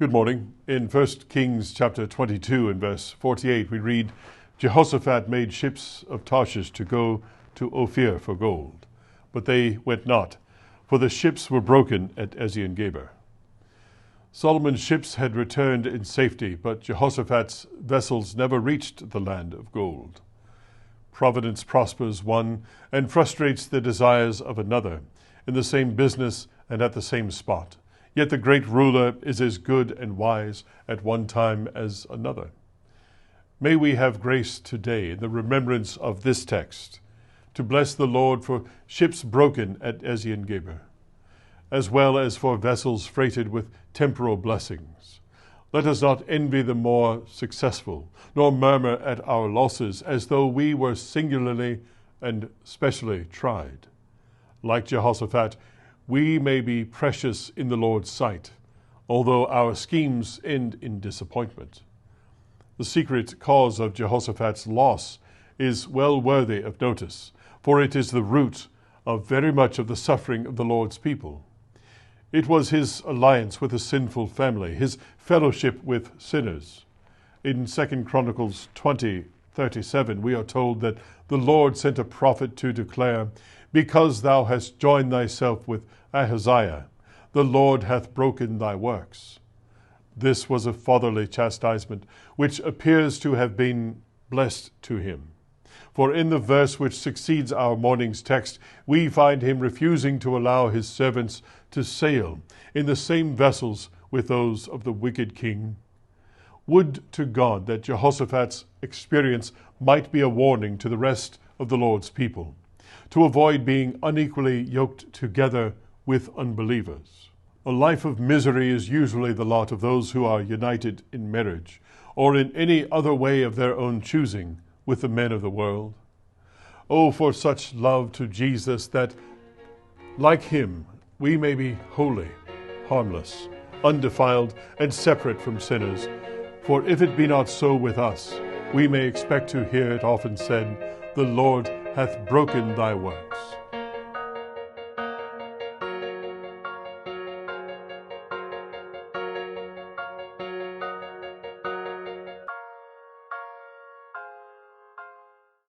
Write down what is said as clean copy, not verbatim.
Good morning. In 1 Kings chapter 22 and verse 48, we read, Jehoshaphat made ships of Tharshish to go to Ophir for gold, but they went not, for the ships were broken at Ezion-geber. Solomon's ships had returned in safety, but Jehoshaphat's vessels never reached the land of gold. Providence prospers one and frustrates the desires of another in the same business and at the same spot. Yet the great ruler is as good and wise at one time as another. May we have grace today in the remembrance of this text to bless the Lord for ships broken at Ezion-geber, as well as for vessels freighted with temporal blessings. Let us not envy the more successful, nor murmur at our losses as though we were singularly and specially tried. Like Jehoshaphat, we may be precious in the Lord's sight, although our schemes end in disappointment. The secret cause of Jehoshaphat's loss is well worthy of notice, for it is the root of very much of the suffering of the Lord's people. It was his alliance with a sinful family, his fellowship with sinners. In 2 Chronicles 20:37, we are told that the Lord sent a prophet to declare, because thou hast joined thyself with Ahaziah, the Lord hath broken thy works. This was a fatherly chastisement, which appears to have been blessed to him. For in the verse which succeeds our morning's text, we find him refusing to allow his servants to sail in the same vessels with those of the wicked king. Would to God that Jehoshaphat's experience might be a warning to the rest of the Lord's people, to avoid being unequally yoked together with unbelievers. A life of misery is usually the lot of those who are united in marriage, or in any other way of their own choosing, with the men of the world. Oh, for such love to Jesus that, like him, we may be holy, harmless, undefiled, and separate from sinners. For if it be not so with us, we may expect to hear it often said, the Lord hath broken thy works.